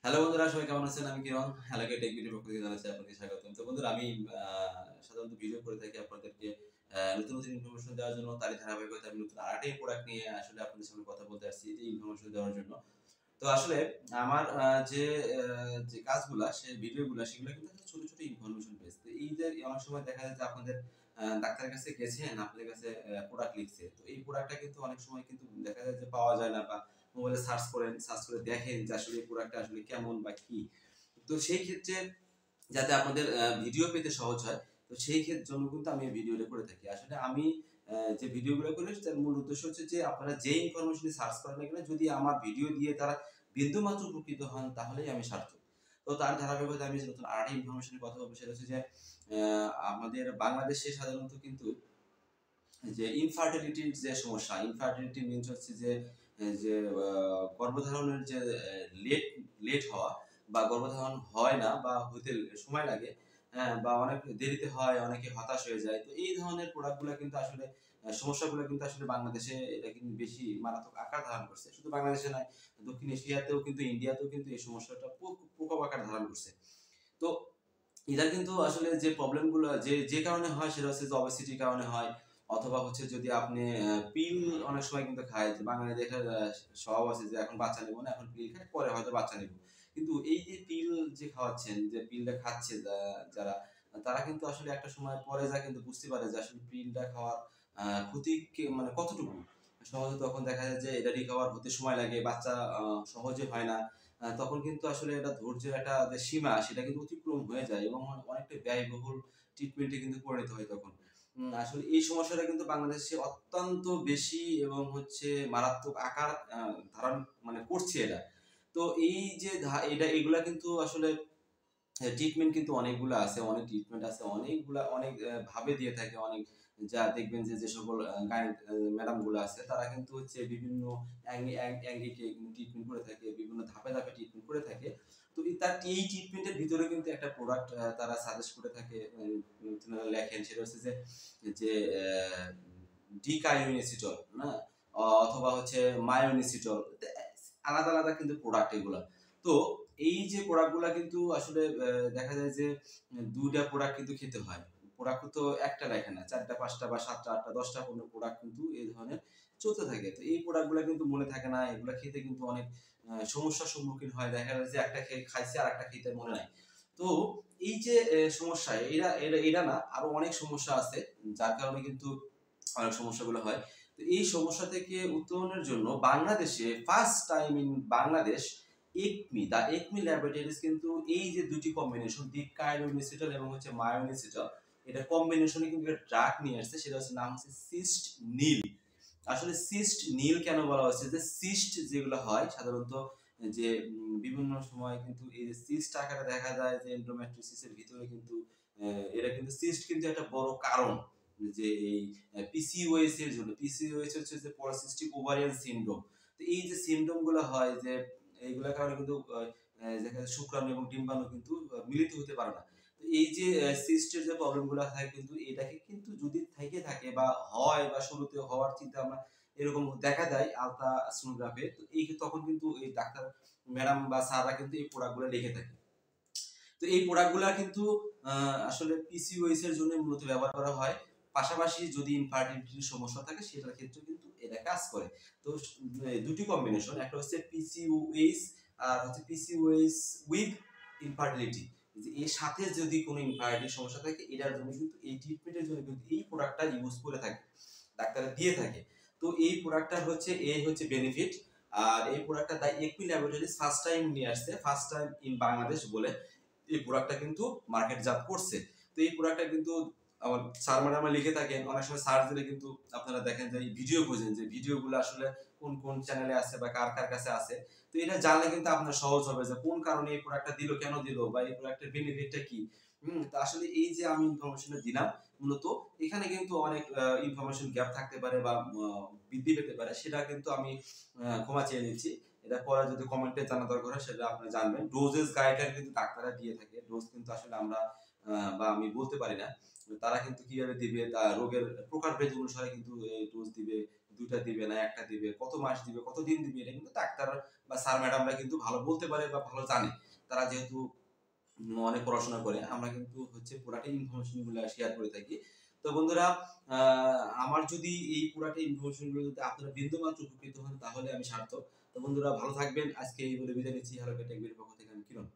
Hello বন্ধুরা, সবাই কেমন আছেন? আমি কিরণ হ্যালোকে টেক ভিডিওর পক্ষ থেকে জানাচ্ছি আপনাকে স্বাগতম। তো বন্ধুরা, আমি সাধারণত ভিডিও করে থাকি আপনাদেরকে নতুন নতুন ইনফরমেশন দেওয়ার জন্য। তারই ধারাবাহিকতায় আমি নতুন আরেকটি প্রোডাক্ট নিয়ে আসলে আপনাদের সামনে কথা বলতে আসছি, যে ইনফরমেশন দেওয়ার জন্য। তো আসলে আমার যে কাজগুলা, সে ভিডিওগুলা, সেগুলো কিন্তু আসলে ছোট ছোট ইনফরমেশন বেস। তো এই যে অনেক সময় দেখা যায় যে আপনাদের ডাক্তারের কাছে গেছেন, আপনাদের কাছে প্রোডাক্ট লিখছে। তো এই প্রোডাক্টটা কিন্তু অনেক সময় কিন্তু দেখা যায় যে পাওয়া যায় না, বা মোবাইলে সার্চ করেন, সার্চ করে দেখেন যে আসলে এই প্রোডাক্টটা আসলে কেমন বা কি। তো সেই ক্ষেত্রে যাতে আপনাদের ভিডিও পেতে সহজ হয়, তো সেই জন্য কিন্তু আমি এই ভিডিওটা করে থাকি। আসলে আমি যে ভিডিওগুলো করি, তার মূল উদ্দেশ্য হচ্ছে যে আপনারা যে ইনফরমেশনই সার্চ করেন না কেন, যদি আমার ভিডিও দিয়ে তারা বিন্দুমাত্র উপকৃত হন, তাহলেই আমি সার্থক। তো তার ধারাবাহিকতায় আমি যে নতুন আরেকটি ইনফরমেশনের কথা বলবো, সেটা হচ্ছে যে আমাদের বাংলাদেশে সাধারণত কিন্তু যে ইনফার্টিলিটির যে সমস্যা, ইনফার্টিলিটি মিনস হচ্ছে যে যে গর্ভধারণের যে লেট লেট হওয়া, বা গর্ভধারণ হয় না, বা হইতে সময় লাগে, হ্যাঁ, বা অনেক দেরিতে হয়, অনেকে হতাশ হয়ে যায়। তো এই ধরনের প্রোডাক্টগুলো কিন্তু আসলে সমস্যাগুলো কিন্তু আসলে বাংলাদেশে এটা কিন্তু বেশি মারাত্মক আকার ধারণ করছে। শুধু বাংলাদেশে নয়, দক্ষিণ এশিয়াতেও কিন্তু, ইন্ডিয়াতেও কিন্তু এই সমস্যাটা প্রকোপ আকার ধারণ করছে। তো এটা কিন্তু আসলে যে প্রবলেম গুলো যে কারণে হয়, সেটা হচ্ছে যে অবেসিটির কারণে হয়, অথবা হচ্ছে যদি আপনি পিল অনেক সময় কিন্তু খায়, যে বাঙালিদের একটা স্বভাব আছে যে এখন বাচ্চা নেবো না, এখন পিল খাই, পরে হয়তো বাচ্চা নেবো। কিন্তু এই যে পিল যে খাওয়াচ্ছেন, যে পিলটা খাচ্ছে যারা, তারা কিন্তু আসলে একটা সময় পরে যা কিন্তু বুঝতে পারে যে আসলে পিলটা খাওয়ার ক্ষতি মানে কতটুকু। সহজে তখন দেখা যায় যে এটা রিকভার হতে সময় লাগে, বাচ্চা সহজে হয় না। তখন কিন্তু আসলে এটা ধৈর্যের একটা যে সীমা, সেটা কিন্তু অতিক্রম হয়ে যায়, এবং অনেকটা ব্যয়বহুল ট্রিটমেন্টে কিন্তু পরিণত হয় তখন। আসলে এই সমস্যাটা কিন্তু বাংলাদেশে অত্যন্ত বেশি, এবং হচ্ছে মারাত্মক আকার ধারণ মানে করছে এটা। তো এই যে এটা এগুলা কিন্তু আসলে ট্রিটমেন্ট কিন্তু অনেকগুলা আছে, অনেক ট্রিটমেন্ট আছে, অনেকগুলা অনেক ভাবে দিয়ে থাকে অনেক। যা দেখবেন যে সকল গাইনি ম্যাডাম গুলো আছে, তারা কিন্তু হচ্ছে বিভিন্ন অ্যাঙ্গিকে ট্রিটমেন্ট করে থাকে, বিভিন্ন ধাপে ধাপে ট্রিটমেন্ট করে থাকে। তো তার এই ট্রিটমেন্টের ভিতরে কিন্তু একটা প্রোডাক্ট তারা সাজেস্ট করে থাকে, তিনারা লেখেন, সেটা হচ্ছে যে যে ডিকায়োনিসিটল, না, অথবা হচ্ছে মায়োনিসিটল। আলাদা আলাদা কিন্তু প্রোডাক্ট এগুলা। তো এই যে প্রোডাক্টগুলা কিন্তু আসলে দেখা যায় যে ২ টা প্রোডাক্ট কিন্তু খেতে হয়। প্রোডাক্ট তো একটা লেখে না। ৪ টা, ৫ টা, বা ৭ টা, ৮ টা, ১০ টা পর্যন্ত প্রোডাক্ট কিন্তু এই ধরনের চলতে থাকে। তো এই প্রোডাক্টগুলা কিন্তু মনে থাকে না। এগুলা খেতে কিন্তু অনেক সমস্যার সম্মুখীন হয়। দেখা যায় যে একটা খাইছে, আরেকটা খেতে মনে নাই। তো এই যে সমস্যা, এরা না, আরো অনেক সমস্যা আছে, যার কারণে কিন্তু অনেক সমস্যাগুলো হয়। তো এই সমস্যা থেকে উত্তরণের জন্য বাংলাদেশে first time in Bangladesh Acme laboratories কিন্তু এই যে দুটি কম্বিনেশন, ডিকায়োনিসিটল এবং হচ্ছে মায়োনিসিটল, এটা কম্বিনেশনে কিন্তু একটা ড্রাগ নিয়ে আসছে, সেটা হচ্ছে নাম হচ্ছে সিস্ট নীল। আসলে সিস্ট নীল কেন বলা হচ্ছে, যে সিস্ট যেগুলো হয় সাধারণত, যে বিভিন্ন সময় কিন্তু এই যে সিস্ট আকারে দেখা যায়, যে এন্ডোমেট্রিওসিসের ভিতরে কিন্তু এটা কিন্তু সিস্ট কিন্তু একটা বড় কারণ, যে এই পিসিওএস এর জন্য। পিসিওএস হচ্ছে যে পলিসিস্টিক ওভারিয়ান সিনড্রোম। তো এই যে সিনড্রোম গুলো হয়, যে এইগুলোর কারণে কিন্তু দেখা যায় শুক্রাণু এবং ডিম্বাণু কিন্তু মিলিত হতে পারে না। তো এই যে সিস্টের যে প্রবলেম গুলো হয়, কিন্তু এটাকে কিন্তু যদি থেকে থাকে বা হয়, বা শুরুতে হওয়ার চিন্তা আমরা এরকম দেখা দেয় আলট্রাসোনোগ্রাফে, তো এই তখন কিন্তু এই ডাক্তার ম্যাডাম বা স্যাররা কিন্তু এই প্রোডাক্ট গুলো লিখে থাকে। তো এই প্রোডাক্ট গুলা কিন্তু আসলে পিসিওএস এর জন্য মূলত ব্যবহার করা হয়। পাশাপাশি যদি ইনফার্টিলিটির সমস্যা থাকে, সেটার ক্ষেত্রে কিন্তু এটা কাজ করে। তো দুটি কম্বিনেশন, একটা হচ্ছে পিসিওএস, আর হচ্ছে পিসিওএস উইথ ইনফার্টিলিটি, যে এর সাথে যদি কোনো ইনফার্টিলিটির সমস্যা থাকে, এটার জন্য কিন্তু এই ট্রিটমেন্টের জন্য কিন্তু এই প্রোডাক্টটা ইউজ করে থাকে, ডাক্তাররা দিয়ে থাকে। তো এই প্রোডাক্টটার হচ্ছে এই হচ্ছে বেনিফিট। আর এই প্রোডাক্টটা the Acme laboratories first time নিয়ে আসছে, ফার্স্ট টাইম ইন বাংলাদেশ বলে এই প্রোডাক্টটা কিন্তু মার্কেটজাত করছে। তো এই প্রোডাক্টটা কিন্তু আমার স্যার ম্যাডামরা লিখে থাকেন, অনেক সময় সার্চ দিলে কিন্তু আপনারা দেখেন যে এই ভিডিও খোঁজেন, যে ভিডিওগুলো আসলে কোন কোন চ্যানেলে আছে বা কার কার কাছে আছে। তো এটা জানলে কিন্তু আপনার সহজ হবে যে কোন কারণে এই প্রোডাক্টটা দিল, কেন দিল, বা এই প্রোডাক্টের বেনিফিটটা কি। তো আসলে এই যে আমি ইনফরমেশনটা দিলাম, মূলত এখানে কিন্তু অনেক ইনফরমেশন গ্যাপ থাকতে পারে, বা বৃদ্ধি পেতে পারে, সেটা কিন্তু আমি ক্ষমা চেয়ে নিচ্ছি। এটা পরে যদি কমেন্টে জানা দরকার হয়, সেটা আপনি জানবেন। ডোজেস গাইডলাইন কিন্তু ডাক্তাররা দিয়ে থাকে। ডোজ কিন্তু আসলে আমরা বা আমি বলতে পারি না। তারা কিন্তু কিভাবে দিবে, তা রোগের প্রকারভেদ অনুসারে কিন্তু এই ডোজ দিবে, 2টা দিবে না 1টা দিবে, কত মাস দিবে, কত দিন দিবে, এটা কিন্তু ডাক্তার বা স্যার ম্যাডামরা কিন্তু ভালো বলতে পারে বা ভালো জানে। তারা যেহেতু অনেক পড়াশোনা করে, আমরা কিন্তু হচ্ছে পুরাটাই ইনফরমেশন গুলা শেয়ার করে থাকি। তো বন্ধুরা, আ আমার যদি এই পুরাটা ইনফরমেশন গুলো যদি আপনারা বিন্দুমাত্র উপকৃত হন তাহলে আমি সার্থক। তো বন্ধুরা ভালো থাকবেন। আজকে এই বলে বিদায় নিচ্ছি। হ্যালো টেক বিডি পক্ষ থেকে আমি কিরণ।